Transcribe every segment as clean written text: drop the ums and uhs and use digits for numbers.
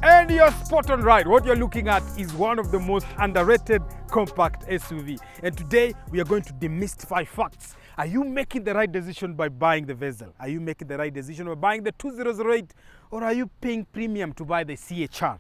And you're spot on right. What you're looking at is one of the most underrated compact SUV. And today we are going to demystify facts. Are you making the right decision by buying the Vezel? Are you making the right decision by buying the 2008? Or are you paying premium to buy the CHR?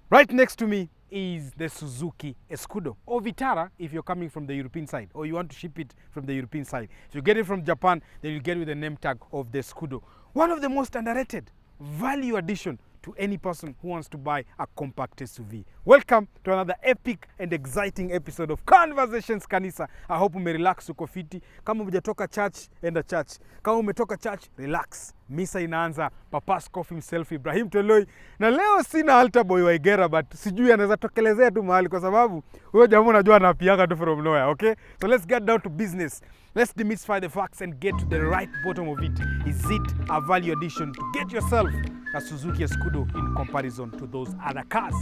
Right next to me is the Suzuki Escudo or Vitara if you're coming from the European side or you want to ship it from the European side. If you get it from Japan, then you get it with the name tag of the Escudo. One of the most underrated value addition to any person who wants to buy a compact SUV. Welcome to another epic and exciting episode of Conversations Kanisa. I hope umerelax uko fiti. Kama hujatoka church, enda church. Kama umetoka church, relax. Misa inaanza, Papa Skofu himself Ibrahim Toloi. Na leo sina altar boy Waigera, but sijui anaweza tokelezea tu mahali kwa sababu huyo jamaa unajua anapianga tu from nowhere, okay? So let's get down to business. Let's demystify the facts and get to the right bottom of it. Is it a value addition to get yourself a Suzuki Escudo in comparison to those other cars?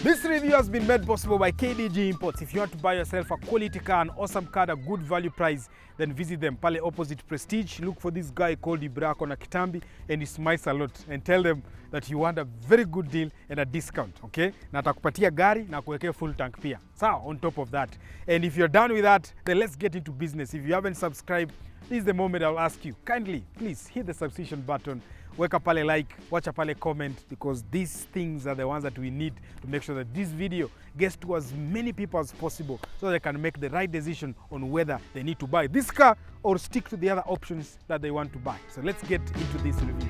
This review has been made possible by KDG Imports. If you want to buy yourself a quality car, an awesome car, a good value price, then visit them. Pale opposite Prestige. Look for this guy called Ibrako na Kitambi and he smiles a lot. And tell them that you want a very good deal and a discount, okay? Na atakupatia gari na kuwekea full tank pia. Sawa, on top of that. And if you're done with that, then let's get into business. If you haven't subscribed, this is the moment I'll ask you. Kindly, please hit the subscription button. Weka pale like, watch pale comment, because these things are the ones that we need to make sure that this video gets to as many people as possible so they can make the right decision on whether they need to buy this car or stick to the other options that they want to buy. So let's get into this review.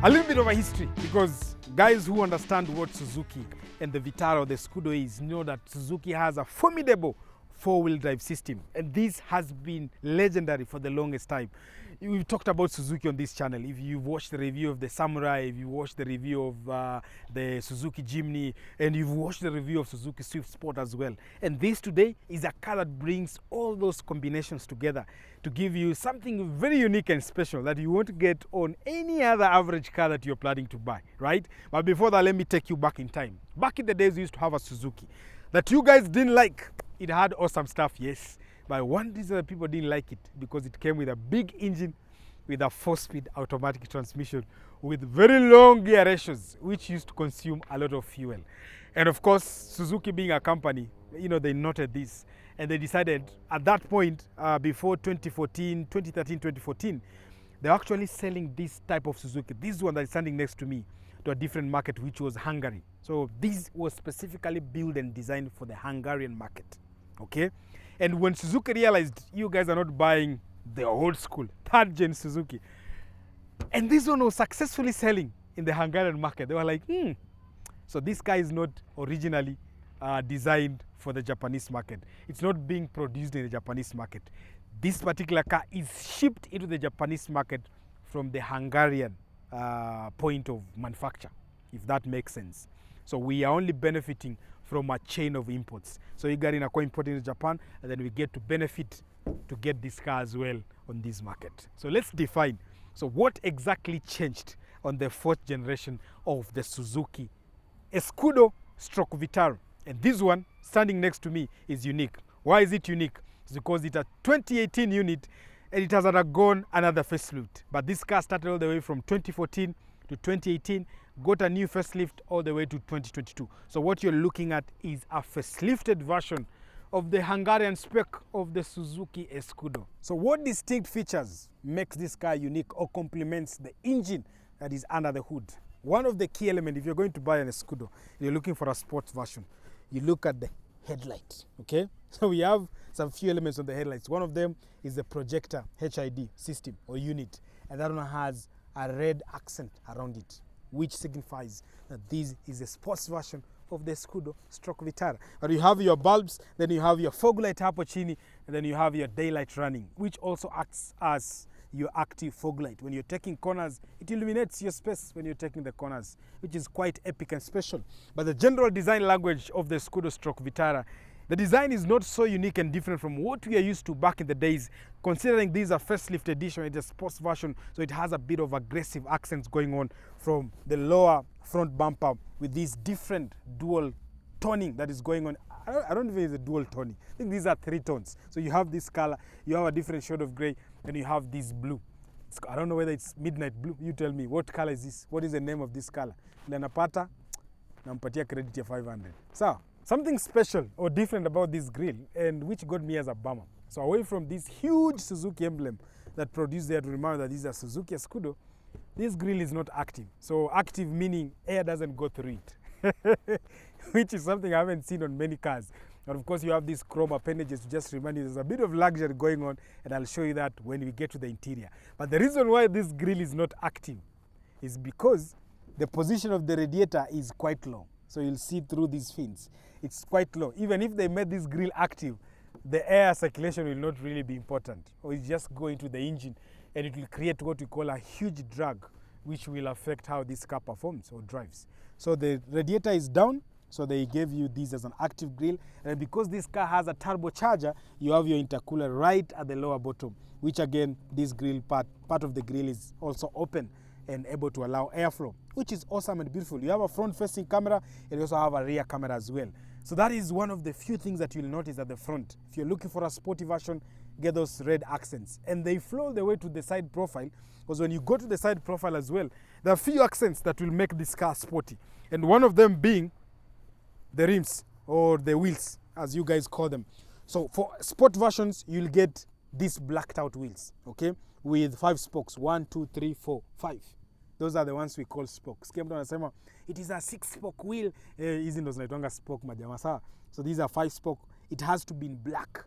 A little bit of a history, because guys who understand what Suzuki and the Vitara or the Escudo is know that Suzuki has a formidable four-wheel drive system, and this has been legendary for the longest time. We've talked about Suzuki on this channel. If you've watched the review of the Samurai, if you watched the review of the Suzuki Jimny, and you've watched the review of Suzuki Swift Sport as well. And this today is a car that brings all those combinations together to give you something very unique and special that you won't get on any other average car that you're planning to buy, right? But before that, let me take you back in time. Back in the days, we used to have a Suzuki that you guys didn't like. It had awesome stuff, yes, but one reason that people didn't like it because it came with a big engine with a 4-speed automatic transmission with very long gear ratios, which used to consume a lot of fuel. And of course, Suzuki being a company, you know, they noted this and they decided at that point, before 2013, 2014, they're actually selling this type of Suzuki, this one that is standing next to me, to a different market, which was Hungary. So this was specifically built and designed for the Hungarian market. Okay, and when Suzuki realized you guys are not buying the old school third-gen Suzuki, and this one was successfully selling in the Hungarian market, they were like, so this car is not originally designed for the Japanese market. It's not being produced in the Japanese market. This particular car is shipped into the Japanese market from the Hungarian point of manufacture, if that makes sense. So we are only benefiting from a chain of imports. So you got in a car imported in Japan, and then we get to benefit to get this car as well on this market. So let's define. So what exactly changed on the fourth generation of the Suzuki Escudo stroke Vitara? And this one standing next to me is unique. Why is it unique? It's because it's a 2018 unit and it has undergone another facelift. But this car started all the way from 2014 to 2018, got a new facelift all the way to 2022. So what you're looking at is a facelifted version of the Hungarian spec of the Suzuki Escudo. So what distinct features makes this car unique or complements the engine that is under the hood? One of the key elements, if you're going to buy an Escudo, you're looking for a sports version, you look at the headlight, okay? So we have some few elements on the headlights. One of them is the projector HID system or unit, and that one has a red accent around it, which signifies that this is a sports version of the Escudo stroke Vitara. But you have your bulbs, then you have your fog light hapo chini, and then you have your daylight running, which also acts as your active fog light. When you're taking corners, it illuminates your space when you're taking the corners, which is quite epic and special. But the general design language of the Escudo stroke Vitara The design is not so unique and different from what we are used to back in the days, considering these are facelift edition, it's a sports version, so it has a bit of aggressive accents going on from the lower front bumper with this different dual toning that is going on. I don't know if it's a dual toning. I think these are 3 tones. So you have this color, you have a different shade of gray, and you have this blue. I don't know whether it's midnight blue. You tell me, what color is this? What is the name of this color? Napata, nampatia credit ya 500. So, something special or different about this grill, and which got me as a bummer. So away from this huge Suzuki emblem that produced there to remind that this is a Suzuki Escudo, this grill is not active. So active meaning air doesn't go through it, which is something I haven't seen on many cars. And of course you have these chrome appendages to just remind you there's a bit of luxury going on, and I'll show you that when we get to the interior. But the reason why this grill is not active is because the position of the radiator is quite low. So you'll see through these fins, it's quite low. Even if they made this grill active, the air circulation will not really be important, or it just go into the engine and it will create what we call a huge drag, which will affect how this car performs or drives. So the radiator is down, so they gave you this as an active grill, and because this car has a turbocharger, you have your intercooler right at the lower bottom, which again, this grill part of the grill is also open and able to allow airflow, which is awesome and beautiful. You have a front-facing camera, and you also have a rear camera as well. So that is one of the few things that you'll notice at the front. If you're looking for a sporty version, get those red accents. And they flow all the way to the side profile, because when you go to the side profile as well, there are a few accents that will make this car sporty. And one of them being the rims, or the wheels, as you guys call them. So for sport versions, you'll get these blacked out wheels, okay? With 5 spokes, 1, 2, 3, 4, 5. Those are the ones we call spokes. It is a 6-spoke wheel. Hizi ndo zinaitwanga spoke majama sawa. So these are 5 spoke. It has to be in black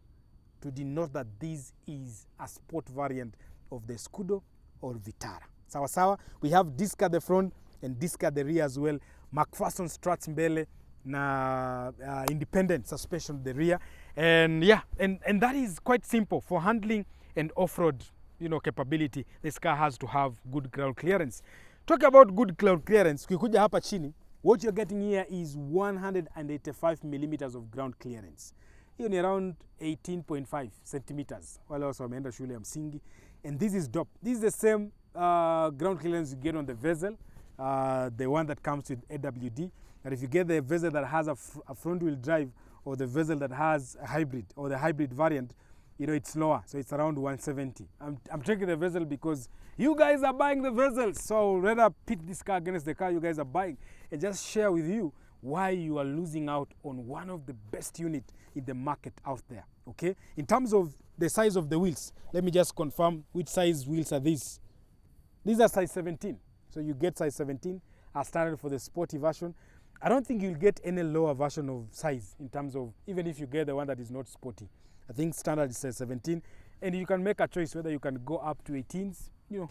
to denote that this is a sport variant of the Escudo or Vitara. Sawa sawa. We have disc at the front and disc at the rear as well. McPherson struts mbele na independent suspension at the rear. And yeah, and that is quite simple for handling and off-road capability. This car has to have good ground clearance. Talk about good ground clearance, ukikuja hapa chini, what you're getting here is 185 millimeters of ground clearance. Hiyo ni around 18.5 centimeters. Wale wasa wameenda shule ya msingi. And this is dope. This is the same ground clearance you get on the Vezel, the one that comes with AWD. And if you get the Vezel that has a front wheel drive, or the Vezel that has a hybrid, or the hybrid variant, it's lower, so it's around 170. I'm checking the Vezel because you guys are buying the Vezel, so I'd rather pit this car against the car you guys are buying and just share with you why you are losing out on one of the best units in the market out there, okay? In terms of the size of the wheels, let me just confirm which size wheels are these. These are size 17, so you get size 17 as standard for the sporty version. I don't think you'll get any lower version of size in terms of, even if you get the one that is not sporty. I think standard is 17, and you can make a choice whether you can go up to 18s.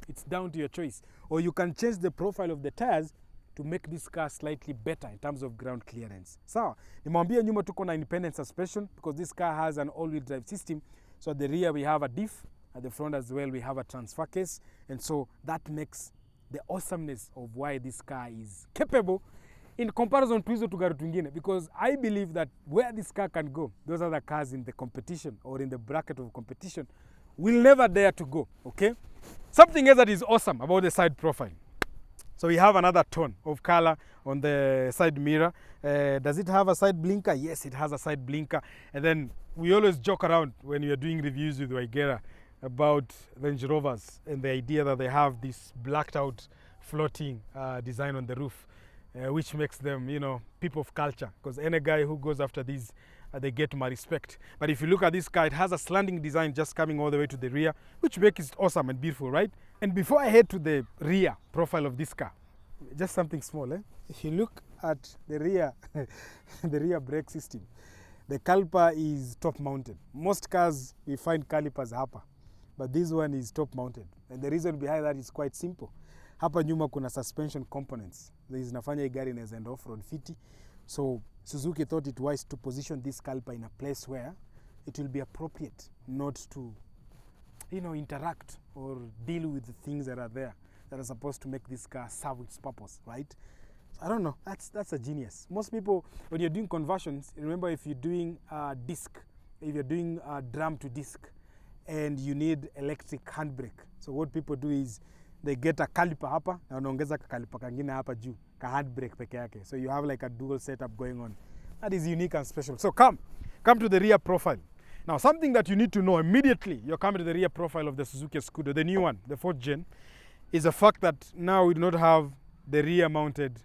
It's down to your choice. Or you can change the profile of the tires to make this car slightly better in terms of ground clearance. So, nimwambia nyuma tuko na independent suspension because this car has an all-wheel drive system. So at the rear we have a diff, at the front as well we have a transfer case, and so that makes the awesomeness of why this car is capable in comparison to hizo tugari twingine, because I believe that where this car can go, those other cars in the competition or in the bracket of competition will never dare to go, okay? Something else that is awesome about the side profile. So we have another tone of color on the side mirror. Does it have a side blinker? Yes, it has a side blinker. And then we always joke around when we are doing reviews with Waigera about Range Rovers and the idea that they have this blacked out floating design on the roof. Which makes them, people of culture. Because any guy who goes after these, they get my respect. But if you look at this car, it has a slanting design just coming all the way to the rear, which makes it awesome and beautiful, right? And before I head to the rear profile of this car, just something small, eh? If you look at the rear, the rear brake system, the caliper is top mounted. Most cars, we find calipers hapa, but this one is top mounted. And the reason behind that is quite simple. Hapa nyuma kuna suspension components. Zinafanya hii gari inaweza enda off-road fiti. So Suzuki thought it wise to position this caliper in a place where it will be appropriate not to, interact or deal with the things that are there that are supposed to make this car serve its purpose, right? I don't know. That's a genius. Most people, when you're doing conversions, remember if you're doing disc, if you're doing drum to disc, and you need electric handbrake. So what people do is they get a caliper hapa na wanaongeza caliper kangine hapa juu, ka handbrake peke yake. So you have like a dual setup going on. That is unique and special. So come to the rear profile. Now something that you need to know immediately, you're coming to the rear profile of the Suzuki Escudo, the new one, the 4th gen, is the fact that now we do not have the rear mounted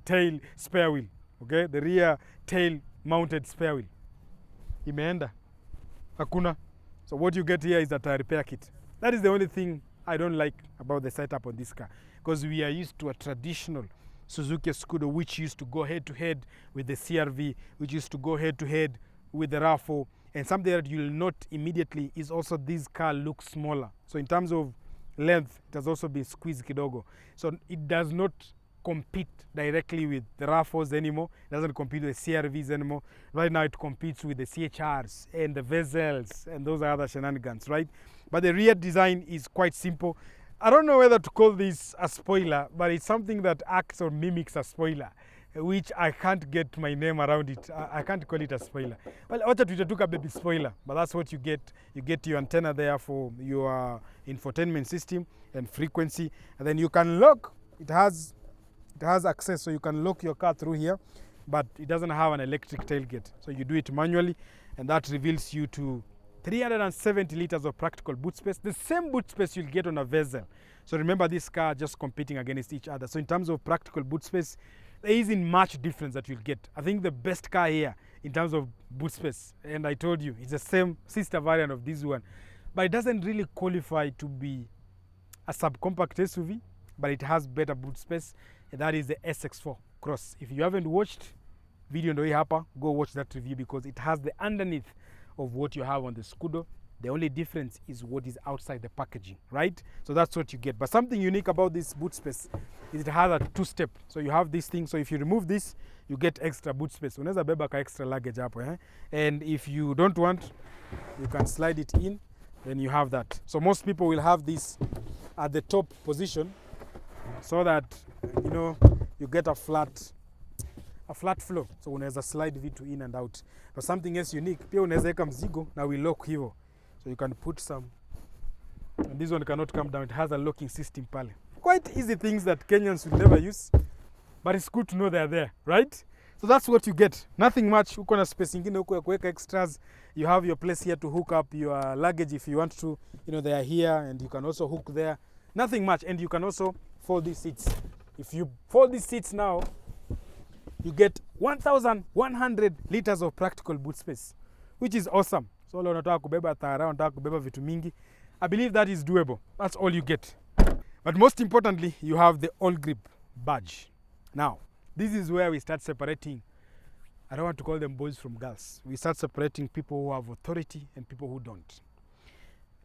tail spare wheel. Okay, the rear tail mounted spare wheel. Imeenda. Hakuna. So what you get here is a repair kit. That is the only thing I don't like about the setup on this car, because we are used to a traditional Suzuki Escudo which used to go head to head with the CRV, which used to go head to head with the RAV4, and something that you'll note immediately is also this car looks smaller. So in terms of length, it has also been squeezed kidogo. So it does not compete directly with the RAV4s anymore. It doesn't compete with the CRVs anymore. Right now it competes with the CHRs and the Vezels, and those are other shenanigans, right? But the rear design is quite simple. I don't know whether to call this a spoiler, but it's something that acts or mimics a spoiler, which I can't get my name around it. I can't call it a spoiler. Well, wacha tutatuka baby spoiler, but that's what you get. You get your antenna there for your infotainment system and frequency, and then you can lock. It has access, so you can lock your car through here, but it doesn't have an electric tailgate. So you do it manually, and that reveals you to 370 liters of practical boot space, the same boot space you'll get on a Vezel. So remember, this car just competing against each other. So in terms of practical boot space, there isn't much difference that you'll get. I think the best car here in terms of boot space, and I told you, it's the same sister variant of this one, but it doesn't really qualify to be a subcompact SUV, but it has better boot space, and that is the SX4 Cross. If you haven't watched video ndo hii hapa, go watch that review, because it has the underneath of what you have on the Escudo. The only difference is what is outside the packaging, right? So that's what you get. But something unique about this boot space is it has a 2-step. So you have this thing. So if you remove this, you get extra boot space. Unaweza beba ka extra luggage hapo, eh? And if you don't want, you can slide it in. Then you have that. So most people will have this at the top position, so that you get a flat floor. So unaweza slide vitu in and out. But something else unique, pia unaweza weka mzigo na we lock hivo. So you can put some, and this one cannot come down. It has a locking system pale. Quite easy things that Kenyans will never use, but it's good to know they're there, right? So that's what you get. Nothing much. Uko na space ingine huko ya kuweka extras. You have your place here to hook up your luggage if you want to. They are here, and you can also hook there. Nothing much. And you can also fold these seats. If you fold these seats now, you get 1,100 liters of practical boot space, which is awesome. So unataka kubeba tara, unataka kubeba vitu mingi, I believe that is doable. That's all you get. But most importantly, you have the all grip badge. Now, this is where we start separating. I don't want to call them boys from girls. We start separating people who have authority and people who don't.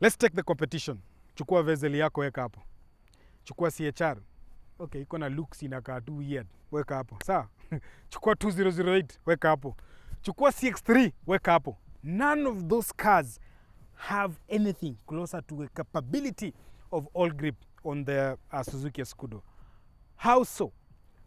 Let's take the competition. Chukua Vezel yako weka hapo. Chukua CHR. Okay, iko na looks inakaa too weird. Weka hapo. Sawa? Chukua 2008 weka hapo. Chukua CX-3 weka hapo. None of those cars have anything closer to a capability of all grip on the Suzuki Escudo. How so?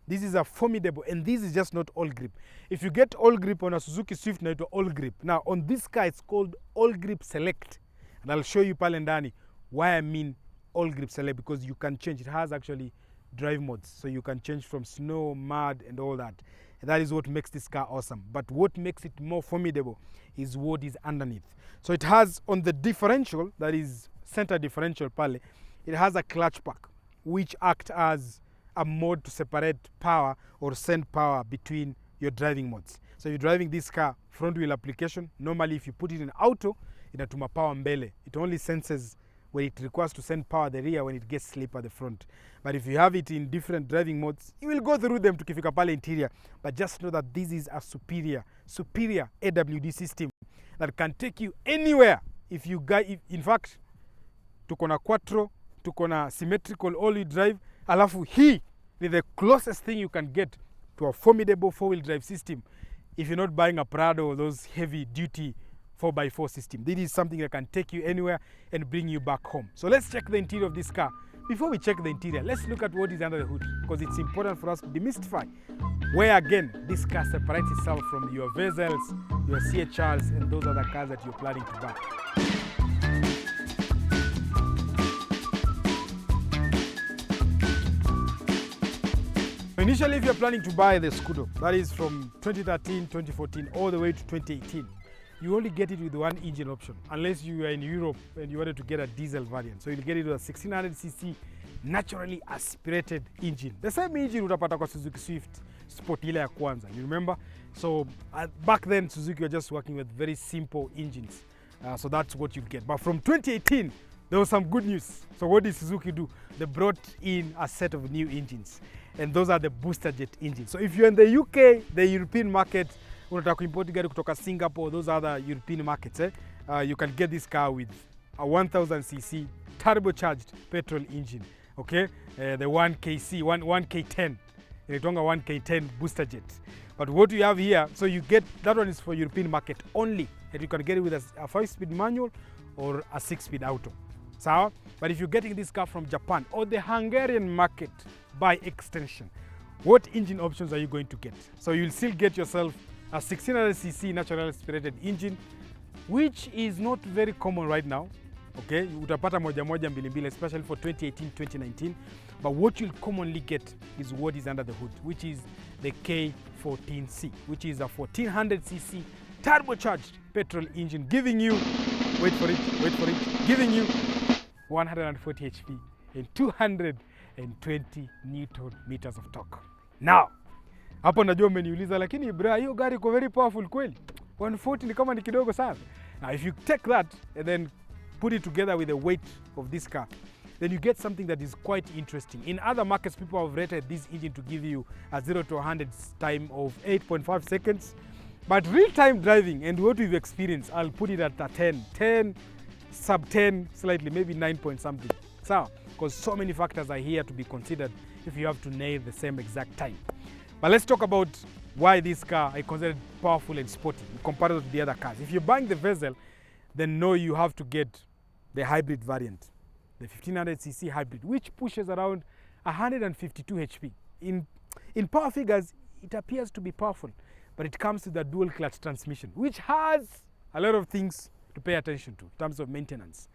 This is a formidable, and this is just not all grip. If you get all grip on a Suzuki Swift, na ito all grip. Now on this car, it's called all grip select, and I'll show you pale ndani why I mean all grip select, because you can change. It has actually drive modes, so you can change from snow, mud, and all that. And that is what makes this car awesome. But what makes it more formidable is what is underneath. So it has on the differential, that is center differential pale, it has a clutch pack, which acts as a mode to separate power or send power between your driving modes. So if you're driving this car front wheel application, normally if you put it in auto, inatuma power mbele. It only senses when it requires to send power the rear when it gets slip at the front. But if you have it in different driving modes, you will go through them to kifika pale interior. But just know that this is a superior AWD system that can take you anywhere. If you guys, in fact, tuko na quattro, tuko na symmetrical all-wheel drive, alafu hii is the closest thing you can get to a formidable four-wheel drive system if you're not buying a Prado or those heavy-duty 4x4 system. This is something that can take you anywhere and bring you back home. So let's check the interior of this car before we check the interior, let's look at what is under the hood, because it's important for us to demystify where, again, this car separates itself from your Vezels, your CHRs, and those other cars that you're planning to buy. Initially, if you're planning to buy the Escudo, that is from 2013, 2014, all the way to 2018, you only get it with one engine option, unless you are in Europe and you wanted to get a diesel variant. So you'll get it with a 1600cc naturally aspirated engine. The same engine utapata kwa Suzuki Swift Sport ile ya kwanza, you remember? So back then, Suzuki were just working with very simple engines. So that's what you'll get. But from 2018, there was some good news. So what did Suzuki do? They brought in a set of new engines. And those are the booster jet engines. So if you're in the UK, the European market, unataka kuimport gari kutoka Singapore, those other European markets, you can get this car with a 1000cc turbocharged petrol engine, okay? The 1KC, 1K10, inaitwanga 1K10 booster jet. But what you have here, so you get, that one is for European market only, and you can get it with a 5-speed manual or a 6-speed auto. So, but if you're getting this car from Japan or the Hungarian market by extension, what engine options are you going to get? So you'll still get yourself a 1600cc natural aspirated engine, which is not very common right now. Okay, utapata moja moja mbili mbili, especially for 2018, 2019. But what you'll commonly get is what is under the hood, which is the K14C, which is a 1400cc turbocharged petrol engine, giving you, wait for it, giving you 140 HP and 220 Newton meters of torque. Now, hapo najua umeniuliza, lakini bra, hiyo gari iko very powerful kweli? 140 ni kama ni kidogo sana. Now, if you take that and then put it together with the weight of this car, then you get something that is quite interesting. In other markets, people have rated this engine to give you a 0 to 100 time of 8.5 seconds. But real-time driving and what we've experienced, I'll put it at a 10, sub 10, slightly, maybe 9 point something. So, because so many factors are here to be considered if you have to nail the same exact time. But let's talk about why this car I consider powerful and sporty in comparison to the other cars. If you're buying the Vezel, then know you have to get the hybrid variant, the 1500cc hybrid, which pushes around 152 HP. In power figures, it appears to be powerful, but it comes with a dual clutch transmission, which has a lot of things to pay attention to in terms of maintenance.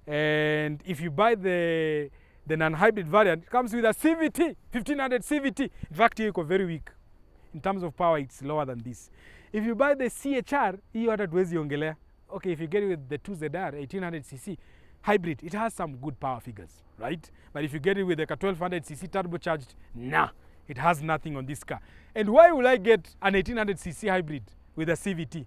And if you buy the non-hybrid variant, it comes with a CVT, 1500 CVT. In fact, it's very weak. In terms of power, it's lower than this. If you buy the CHR, hiyo hata tuwezi ongelea. Okay, if you get it with the 2ZR 1800cc hybrid, it has some good power figures, right? But if you get it with the 1200cc turbocharged, nah, it has nothing on this car. And why will I get an 1800cc hybrid with a CVT,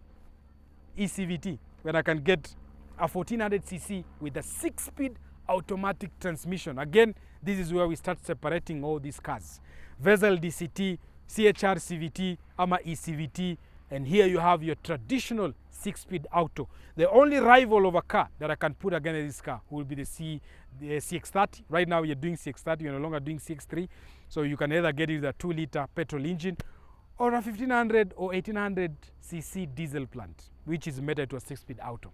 ECVT, when I can get a 1400cc with a 6-speed automatic transmission? Again, this is where we start separating all these cars. Vezel DCT, CHR CVT, AMA ECVT, and here you have your traditional 6-speed auto. The only rival of a car that I can put against this car will be the CX-30. Right now you're doing CX-30, you're no longer doing CX-3. So you can either get it with a 2-liter petrol engine or a 1500 or 1800cc diesel plant, which is mated to a 6-speed auto,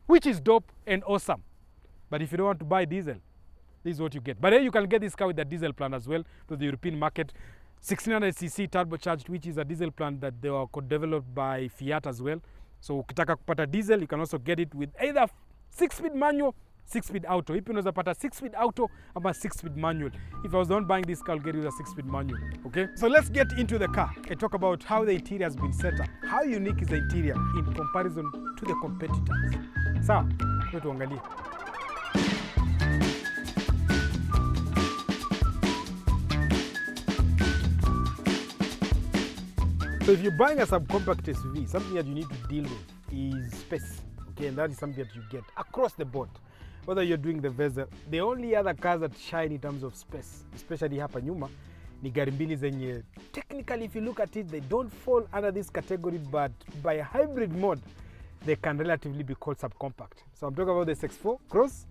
which is dope and awesome. But if you don't want to buy diesel, this is what you get. But then you can get this car with the diesel plant as well to the European market. 1600cc turbocharged, which is a diesel plant that they were co-developed by Fiat as well. So ukitaka kupata diesel, you can also get it with either 6-speed manual, 6-speed auto. Ipi unaweza pata 6-speed auto ama 6-speed manual. If I was the one buying this car, I'll get it with a 6-speed manual. Okay? So let's get into the car and talk about how the interior has been set up. How unique is the interior in comparison to the competitors? Sawa, tuangalie. So if you're buying a subcompact SUV, something that you need to deal with is space, okay? And that is something that you get across the board. Whether you're doing the Vezel, the only other cars that shine in terms of space, especially hapa nyuma, ni gari mbili zenye, technically if you look at it, they don't fall under this category, but by a hybrid mode, they can relatively be called subcompact. So I'm talking about the CX-4 Cross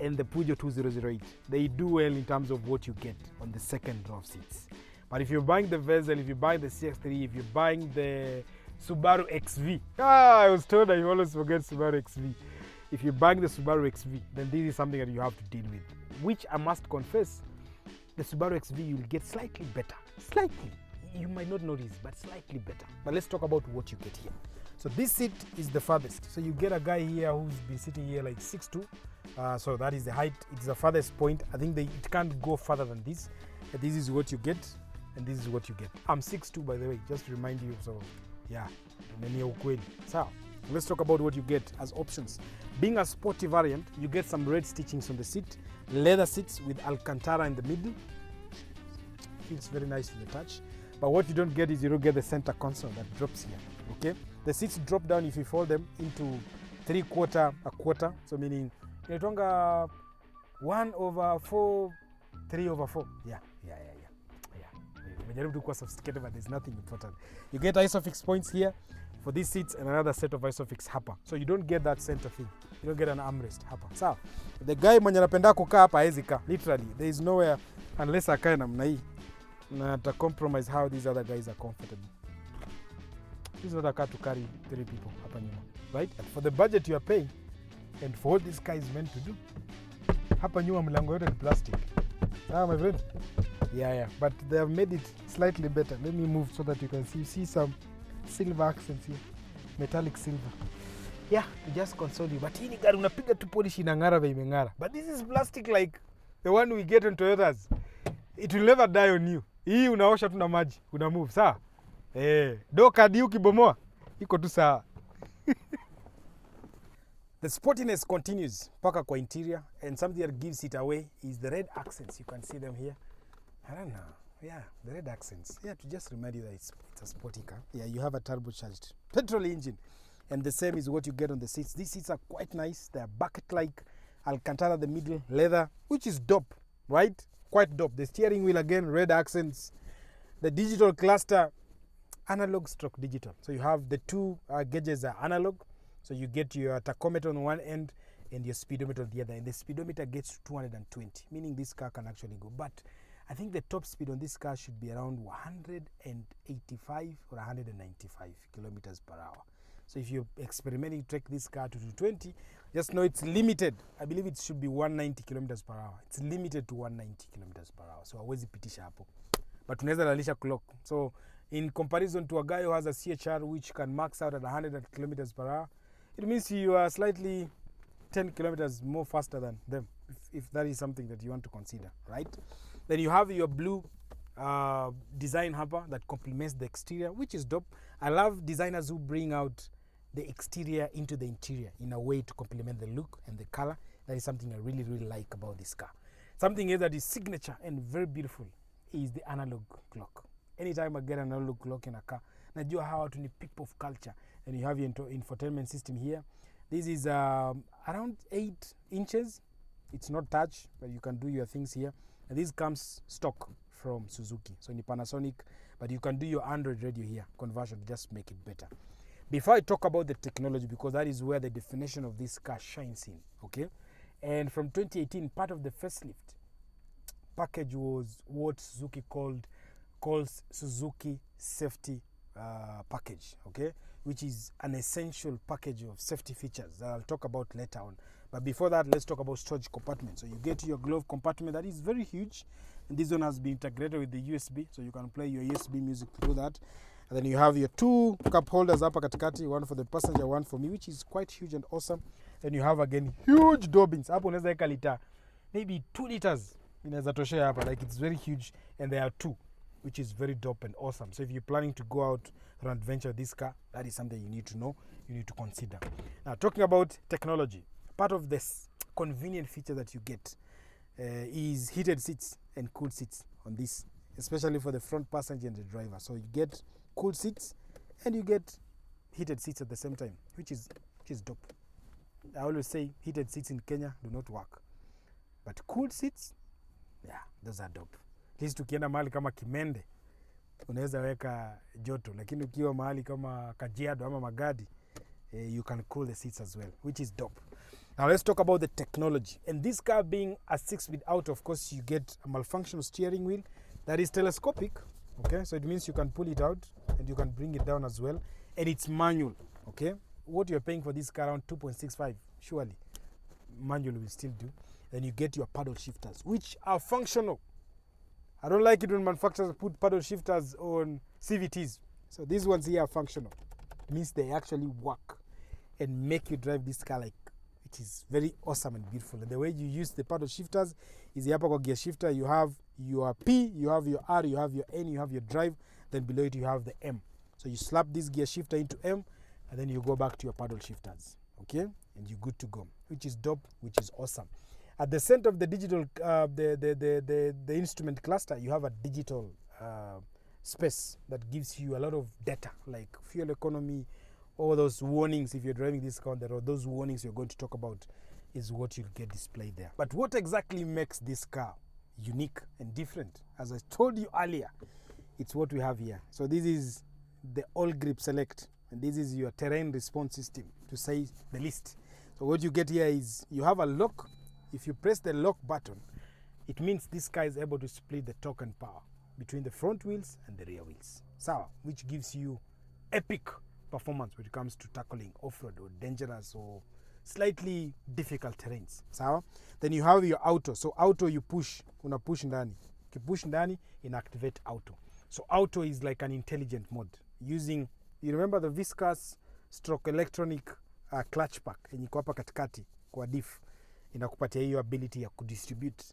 and the Peugeot 2008. They do well in terms of what you get on the second row of seats. But if you're buying the Vezel, if you're buying the CX-3, if you're buying the Subaru XV, I was told I always forget Subaru XV. If you're buying the Subaru XV, then this is something that you have to deal with. which I must confess, the Subaru XV you'll get slightly better. Slightly. You might not notice, but slightly better. But let's talk about what you get here. So this seat is the farthest. So you get a guy here who's been sitting here like 6'2". So that is the height. It's the farthest point. I think it can't go further than this. This is what you get, and this is what you get. I'm 6'2", by the way, just to remind you. So yeah, so let's talk about what you get as options. Being a sporty variant, you get some red stitchings on the seat, leather seats with Alcantara in the middle. Feels very nice to the touch. But what you don't get is you don't get the center console that drops here. Okay, the seats drop down if you fold them into 3/4, a quarter. So meaning inaitwanga 1/4, 3/4. Yeah. Nimejaribu to kuwa sophisticated, but there's nothing important. You get isofix points here for these seats and another set of isofix hapa. So you don't get that center thing. You don't get an armrest hapa. So the guy mwenye anapenda kukaa hapa hawezi kaa. Literally, there is nowhere unless akae namna hii. Na to compromise how these other guys are comfortable. This is not a car to carry 3 people hapa nyuma, right? And for the budget you are paying and for what this car is meant to do, hapa nyuma mlango yote ni plastic. My friend. Yeah, but they have made it slightly better. Let me move so that you can see some silver accents here, metallic silver. Yeah, to just console you. But hii ni gari unapiga tu polish inang'ara vile imeng'ara. But this is plastic like the one we get on Toyotas. It will never die on you. Hii unaosha tu na maji, una move, sawa? Do kadi ukibomoa, iko tu sawa. The sportiness continues paka kwa interior, and something that gives it away is the red accents. You can see them here. I don't know. Yeah, the red accents. Yeah, to just remind you that it's a sporty car. Yeah, you have a turbocharged petrol engine. And the same is what you get on the seats. These seats are quite nice. They are bucket-like, Alcantara the middle, leather, which is dope, right? Quite dope. The steering wheel again, red accents. The digital cluster, analog stroke digital. So you have the 2 gauges are analog. So you get your tachometer on one end and your speedometer on the other. And the speedometer gets to 220, meaning this car can actually go. But I think the top speed on this car should be around 185 or 195 kilometers per hour. So if you're experimenting to take this car to 220, just know it's limited. I believe it should be 190 kilometers per hour. It's limited to 190 kilometers per hour. So hawezi pitisha hapo. But tunaweza lalisha clock. So in comparison to a guy who has a CHR which can max out at 100 kilometers per hour, it means you are slightly 10 kilometers more faster than them, if that is something that you want to consider, right? Then you have your blue design hopper that complements the exterior, which is dope. I love designers who bring out the exterior into the interior in a way to complement the look and the color. That is something I really, really like about this car. Something else that is signature and very beautiful is the analog clock. Anytime I get an analog clock in a car, najua how to pick of culture. And you have your infotainment system here. This is around 8 inches. It's not touch, but you can do your things here. And this comes stock from Suzuki. So in Panasonic, but you can do your Android radio here, conversion to just make it better. Before I talk about the technology, because that is where the definition of this car shines in, okay? And from 2018, part of the facelift package was what Suzuki calls Suzuki Safety Package, okay? Which is an essential package of safety features that I'll talk about later on. But before that, let's talk about storage compartment. So you get your glove compartment that is very huge. And this one has been integrated with the USB, so you can play your USB music through that. And then you have your 2 cup holders hapa katikati, one for the passenger, one for me, which is quite huge and awesome. Then you have again huge door bins. Hapo unaweza weka liter, maybe 2 liters inaweza toshea hapa. Like it's very huge, and there are 2, which is very dope and awesome. So if you're planning to go out on an adventure with this car, that is something you need to know, you need to consider. Now, talking about technology, part of this convenient feature that you get is heated seats and cooled seats on this, especially for the front passenger and the driver. So you get cooled seats and you get heated seats at the same time, which is dope. I always say heated seats in Kenya do not work, but cooled seats, yeah, those are dope. At least ukienda mahali kama Kimende unaweza weka joto, lakini ukiwa mahali kama Kajiado ama Magadi, you can cool the seats as well, which is dope. Now let's talk about the technology. And this car being a 6-speed out, of course, you get a malfunctional steering wheel that is telescopic, okay? So it means you can pull it out and you can bring it down as well. And it's manual, okay? What you're paying for this car around 2.65, surely manual will still do. Then you get your paddle shifters, which are functional. I don't like it when manufacturers put paddle shifters on CVTs. So these ones here are functional. It means they actually work and make you drive this car like it is very awesome and beautiful. And the way you use the paddle shifters is the upper gear shifter. You have your P, you have your R, you have your N, you have your drive. Then below it you have the M. So you slap this gear shifter into M, and then you go back to your paddle shifters. Okay, and you're good to go, which is dope, which is awesome. At the center of the digital, the instrument cluster, you have a digital space that gives you a lot of data, like fuel economy, all those warnings. If you're driving this car on the road, those warnings you're going to talk about is what you'll get displayed there. But what exactly makes this car unique and different? As I told you earlier, it's what we have here. So this is the all grip select, and this is your terrain response system, to say the least. So what you get here is you have a lock. If you press the lock button, it means this car is able to split the torque and power between the front wheels and the rear wheels, which gives you epic performance when it comes to tackling off-road or dangerous or slightly difficult terrains. Then you have your auto. So auto, you push, una push ndani. You push ndani, inactivate auto. So auto is like an intelligent mode using, you remember the viscous stroke electronic clutch pack yenye iko hapa katikati kwa diff, inakupatia hiyo ability ya kudistribute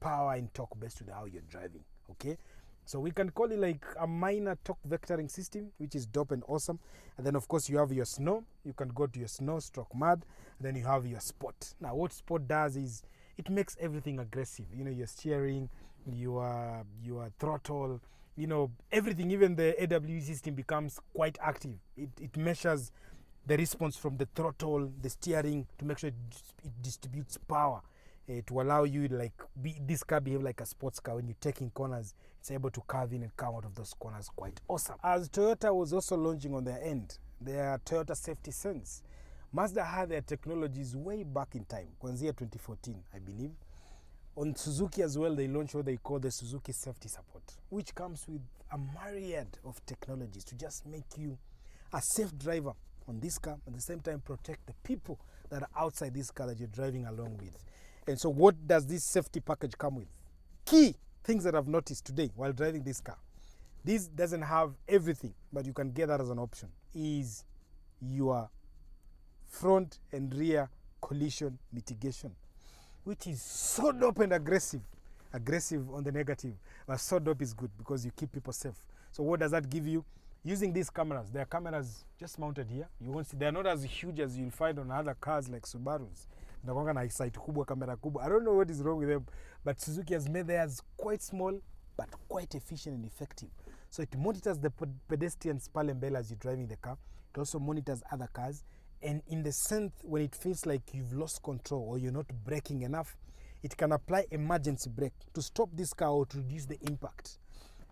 power and torque based on how you're driving. Okay, so we can call it like a minor torque vectoring system, which is dope and awesome. And then of course you have your snow. You can go to your snow stroke mud. And then you have your sport. Now what sport does is it makes everything aggressive. Your steering, your throttle, everything, even the AWE system becomes quite active. It measures the response from the throttle, the steering, to make sure it distributes power to allow you this car behave like a sports car. When you're taking corners, it's able to curve in and come out of those corners quite awesome. As Toyota was also launching on their end, their Toyota Safety Sense, Mazda had their technologies way back in time, kuanzia 2014, I believe. On Suzuki as well, they launched what they call the Suzuki Safety Support, which comes with a myriad of technologies to just make you a safe driver on this car, at the same time protect the people that are outside this car that you're driving along with. And so what does this safety package come with? Key things that I've noticed today while driving this car. This doesn't have everything, but you can get that as an option, is your front and rear collision mitigation, which is so dope and aggressive on the negative, but so dope is good because you keep people safe. So what does that give you? Using these cameras, there are cameras just mounted here. You won't see, they're not as huge as you'll find on other cars like Subarus. I don't know what is wrong with them, but Suzuki has made theirs quite small but quite efficient and effective. So it monitors the pedestrians pale mbele as you're driving the car. It also monitors other cars, and in the sense when it feels like you've lost control or you're not braking enough, it can apply emergency brake to stop this car or to reduce the impact.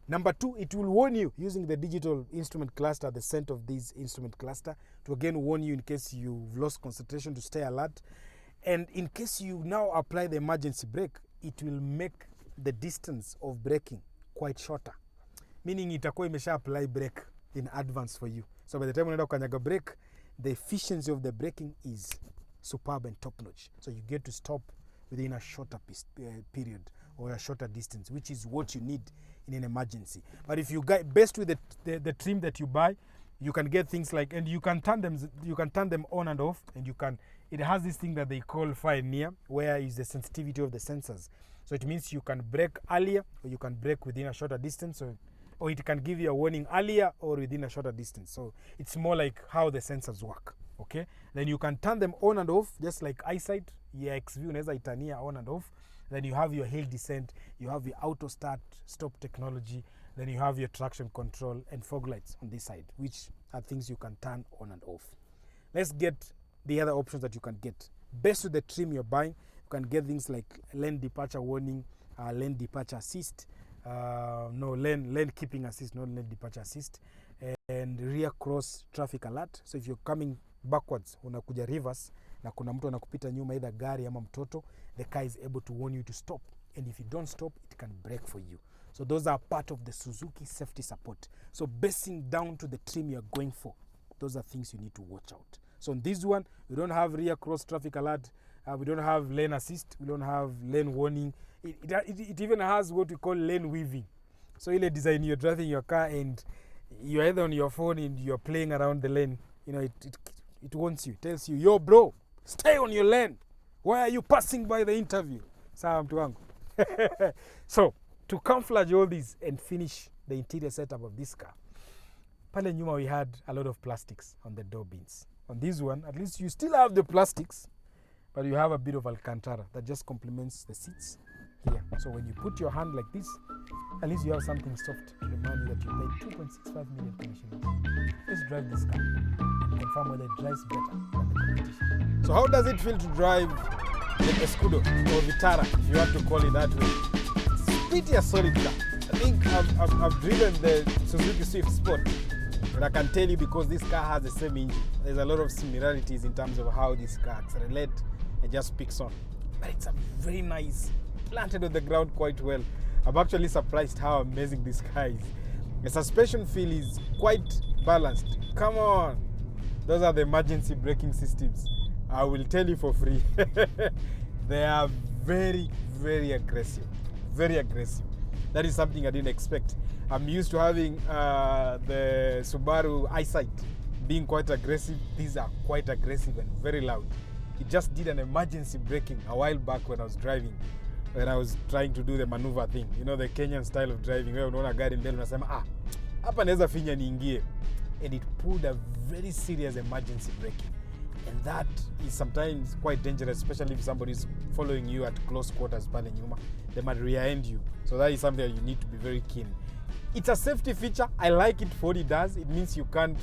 Number two, it will warn you using the digital instrument cluster, the center of this instrument cluster, to again warn you in case you've lost concentration, to stay alert. And in case you now apply the emergency brake, it will make the distance of braking quite shorter. Meaning itakuwa imesha apply brake in advance for you. So by the time unaenda kukanyaga brake, the efficiency of the braking is superb and top notch. So you get to stop within a shorter period or a shorter distance, which is what you need in an emergency. But if you get best with the trim that you buy, you can get things like, and you can turn them on and off, and it has this thing that they call fire near, where is the sensitivity of the sensors. So it means you can brake earlier or you can brake within a shorter distance, or it can give you a warning earlier or within a shorter distance. So it's more like how the sensors work. Okay, then you can turn them on and off just like eyesight. Yeah, XV unaweza itania on and off. Then you have your hill descent, you have your auto start stop technology, then you have your traction control and fog lights on this side, which are things you can turn on and off. Let's get the other options that you can get. Based on the trim you're buying, you can get things like lane departure warning, lane departure assist, lane keeping assist, not lane departure assist, and rear cross traffic alert. So if you're coming backwards, unakuja reverse, na kuna mtu anakupita nyuma, either gari ama mtoto, the car is able to warn you to stop. And if you don't stop, it can brake for you. So those are part of the Suzuki safety support. So basing down to the trim you're going for, those are things you need to watch out. So on this one, we don't have rear cross traffic alert, We don't have lane assist. We don't have lane warning. It even has what we call lane weaving. So ile design, you're driving your car and you're either on your phone and you're playing around the lane. You know, it warns you, tells you, yo bro, stay on your lane. Why are you passing by the interview? Sawa mtu wangu. So, to camouflage all this and finish the interior setup of this car, pale nyuma we had a lot of plastics on the door bins. On this one, at least you still have the plastics, but you have a bit of Alcantara that just complements the seats here. So when you put your hand like this, at least you have something soft to remind you that you paid 2.65 million commission. Let's drive this car and confirm whether it drives better than the competition. So how does it feel to drive the Escudo or Vitara, if you have to call it that way? It's pretty a solid car. I think I've driven the Suzuki Swift Sport, and I can tell you, because this car has the same engine, there's a lot of similarities in terms of how this car accelerates and just picks on. But it's a very nice, planted on the ground quite well. I'm actually surprised how amazing this car is. The suspension feel is quite balanced. Come on, those are the emergency braking systems. I will tell you for free. They are very, very aggressive. Very aggressive. That is something I didn't expect. I'm used to having the Subaru Eyesight being quite aggressive. These are quite aggressive and very loud. It just did an emergency braking a while back when I was driving, when I was trying to do the maneuver thing. You know, the Kenyan style of driving, where unaona gari mbele unasema hapa naweza finya niingie. And it pulled a very serious emergency braking. And that is sometimes quite dangerous, especially if somebody is following you at close quarters pale nyuma. They might rear-end you. So that is something that you need to be very keen. It's a safety feature. I like it for what it does. It means you can't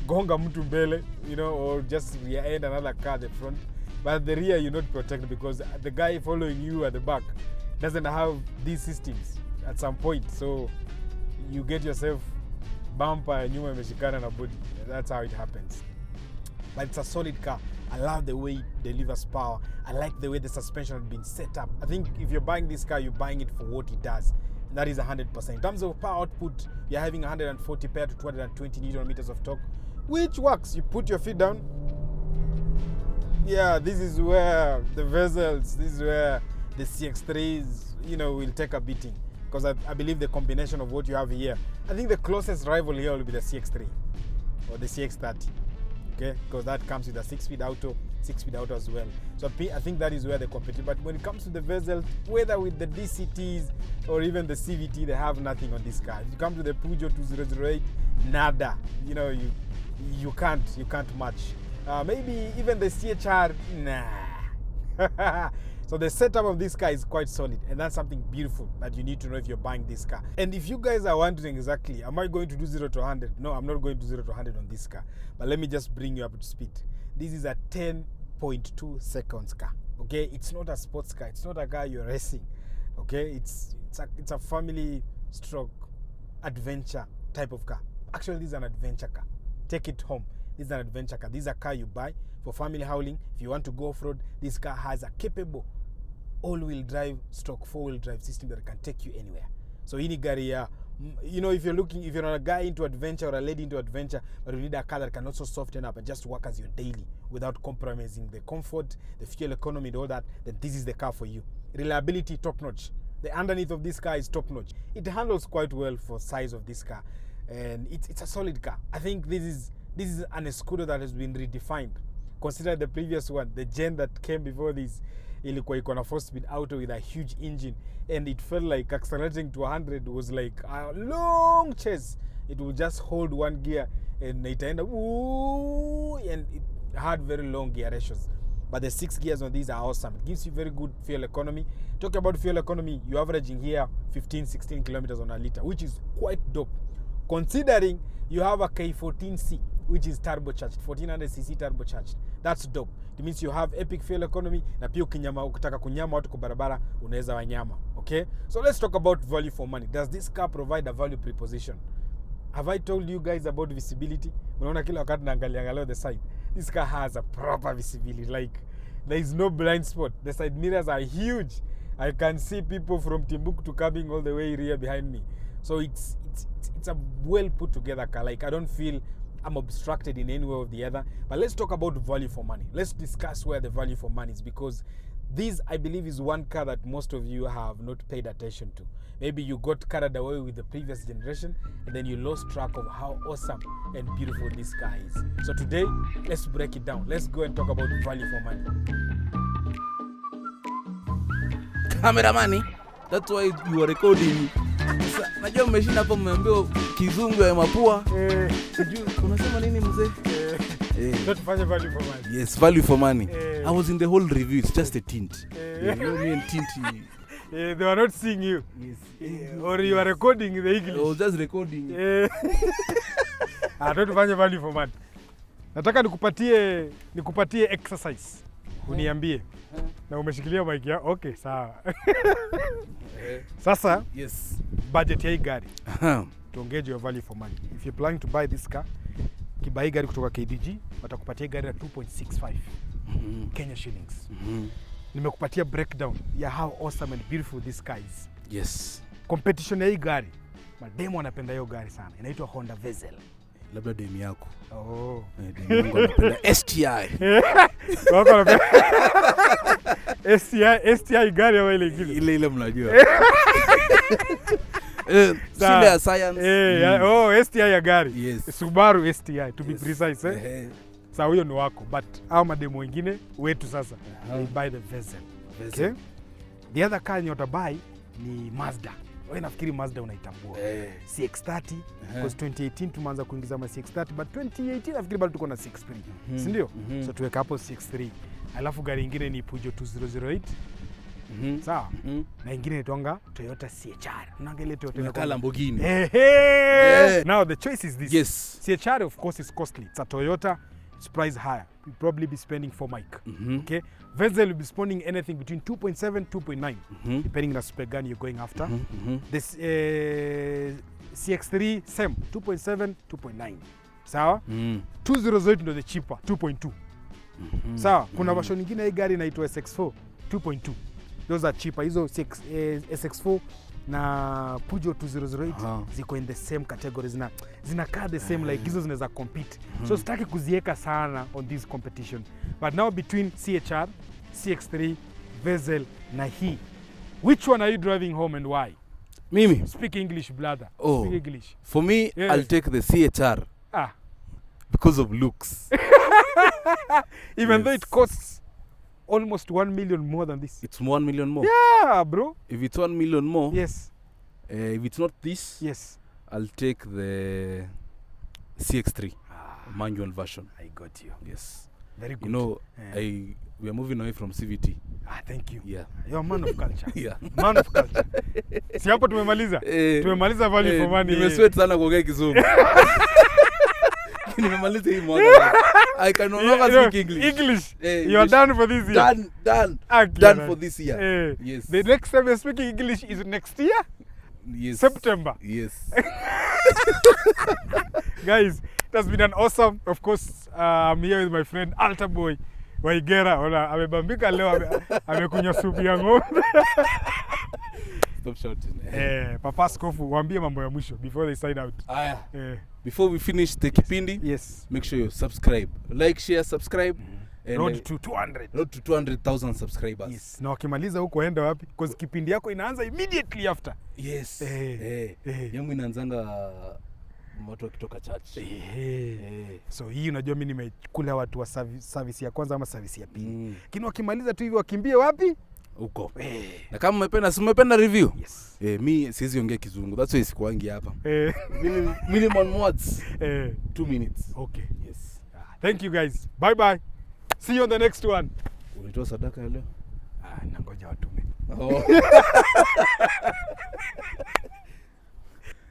gonga mtu mbele, you know, or just rear-end another car at the front. But at the rear, you're not protected because the guy following you at the back doesn't have these systems at some point. So you get yourself bumper nyuma imeshikana na body. That's how it happens. But it's a solid car. I love the way it delivers power. I like the way the suspension has been set up. I think if you're buying this car, you're buying it for what it does. And that is 100%. In terms of power output, you're having 140 paired to 220 Newton meters of torque, which works. You put your feet down. Yeah, this is where the Vezels, this is where the CX-3s, you know, will take a beating. Because I believe the combination of what you have here, I think the closest rival here will be the CX-3 or the CX-30. Okay, because that comes with a 6-speed auto as well. So I think that is where they compete. But when it comes to the Vezel, whether with the DCTs or even the CVT, they have nothing on this car. If you come to the Peugeot 2008, nada. You know, you can't match. Maybe even the CHR, nah. So the setup of this car is quite solid, and that's something beautiful that you need to know if you're buying this car. And if you guys are wondering exactly, am I going to do 0 to 100? No, I'm not going to 0 to 100 on this car. But let me just bring you up to speed. This is a 10.2 seconds car. Okay, it's not a sports car. It's not a car you're racing. Okay, it's a family stroke adventure type of car. Actually, this is an adventure car. Take it home. This is an adventure car. This is a car you buy for family hauling. If you want to go off-road, this car has a capable all-wheel drive stroke 4-wheel drive system that can take you anywhere. So ini gari ya, you know, if you're not a guy into adventure or a lady into adventure, but you need a car that can also soften up and just work as your daily without compromising the comfort, the fuel economy, and all that, then this is the car for you. Reliability top-notch. The underneath of this car is top-notch. It handles quite well for size of this car, and it's a solid car. I think this is an Escudo that has been redefined. Consider the previous one, the gen that came before this, ilikuwa iko na 4-speed auto with a huge engine, and it felt like accelerating to 100 was like a long chase. It would just hold one gear and itaenda ooh, and it had very long gear ratios. But the 6 gears on these are awesome. It gives you very good fuel economy. Talk about fuel economy, you're averaging here 15-16 kilometers on a liter, which is quite dope. Considering you have a K14C, which is turbocharged, 1400cc turbocharged. That's dope. It means you have epic fuel economy, na pia ukitaka kunyama watu kwa barabara unaweza wanyama. Okay? So let's talk about value for money. Does this car provide a value proposition? Have I told you guys about visibility? Unaona kila wakati naangalia the side. This car has a proper visibility. Like, there is no blind spot. The side mirrors are huge. I can see people from Timbuktu coming all the way rear behind me. So it's a well put together car. Like, I don't feel I'm obstructed in any way or the other. But let's talk about value for money. Let's discuss where the value for money is, because this, I believe, is one car that most of you have not paid attention to. Maybe you got carried away with the previous generation and then you lost track of how awesome and beautiful this car is. So today, let's break it down. Let's go and talk about value for money. Camera money, that's why you are recording. Najua mmeshinda hapo mmeambiwa kizungu ya mapua. Sijui unasema nini mzee? So tufanye value for money. Yes, value for money. I was in the whole review. It's just a tint. You know me and tint. They were not seeing you. Yes. Or you are recording the English. I was just recording. Tufanye value for money. Nataka nikupatie exercise. Uniambie. Na umeshikilia mic ya. Okay, sawa. Sasa, yes. Budget ya hii gari. Tuongeze your value for money. If you're planning to buy this car, kibai gari kutoka KDG, watakupatia gari ya 2.65 Kenya shillings. Nimekupatia breakdown ya how awesome and beautiful this car is. Yes. Competition ya hii gari, mademo wanapenda hiyo gari sana. Inaitwa Honda Vezel. Labda demu yako. Oh. Demu yangu anapenda STI. Wako wanapenda STI gari au ile ingine? Ile mnajua. Shule ya science. STI ya gari. Yes. Subaru STI to be precise. Sasa huyo ni wako, but hao mademo wengine wetu sasa they buy the Vezel. Okay? The other car you buy ni Mazda. Wewe nafikiri Mazda unaitambua. CX-3 because 2018 tumeanza kuingiza ma CX-3 but 2018 nafikiri bado tuko na CX-3. Si ndio? So tuweka hapo CX-3. Alafu gari nyingine ni Peugeot 2008. Sawa? Na nyingine inaitwa Toyota CHR. Unaangalia Toyota na Lamborghini. Now the choice is this. Yes. CHR of course is costly. It's a Toyota. It's priced higher. You'll probably be spending for mic. Okay? Vezel will be spending anything between 2.7, 2.9, depending on the spec gun you're going after. This CX-3, same, 2.7, 2.9. Sawa? 208 ndo the cheaper, 2.2. Sawa? Kuna version nyingine hii gari inaitwa SX4, 2.2. Those are cheaper. Hizo SX4 na Peugeot 2008 ziko in the same category, zinakaa the same, like hizo zinaweza compete. So sitaki kuzieka sana on this competition, but now between CHR, CX-3, Vezel na hii, which one are you driving home and why? Mimi speak English, brother. Speak English. For me, yes. I'll take the CHR because of looks. Even though it costs almost 1 million more than this. It's 1 million more. Yeah, bro. If it's 1 million more, yes. If it's not this, yes, I'll take the CX-3 manual version. I got you. Yes. Very good. You know, we are moving away from CVT. Thank you. Yeah. You're a man of culture. Yeah. Man of culture. Si hapo tumemaliza? Tumemaliza value for money. Nimesweat sana kuongea Kizungu. Nimemaliza hii mwaka. I can no longer speak English. English. You are done for this year. Done for this year. Yes. The next time you're speaking English is next year? Yes. September. Yes. Guys, it has been an awesome. Of course, I'm here with my friend Alta Boy Waigera. Amebambika leo, amekunywa supu ya ng'ombe. Stop shouting. Papa Skofu, waambie mambo ya mwisho before they sign out. Before we finish the kipindi, yes, make sure you subscribe. Like, share, subscribe. Road to 200. Road to 200,000 subscribers. Yes. Na wakimaliza huko enda wapi? Because kipindi yako inaanza immediately after. Yes. Yangu inaanzanga watu wakitoka church. So hii unajua mimi nimekula watu wa service ya kwanza ama service ya pili. Lakini wakimaliza tu hivi wakimbie wapi? Huko. Na kama mmependa review? Yes. Mi siwezi ongea Kizungu. That's why sikuangi hapa. Minimum words. 2 minutes. Okay. Yes. Thank you guys. Bye bye. See you on the next one. Ulitoa sadaka leo? Nangoja watume.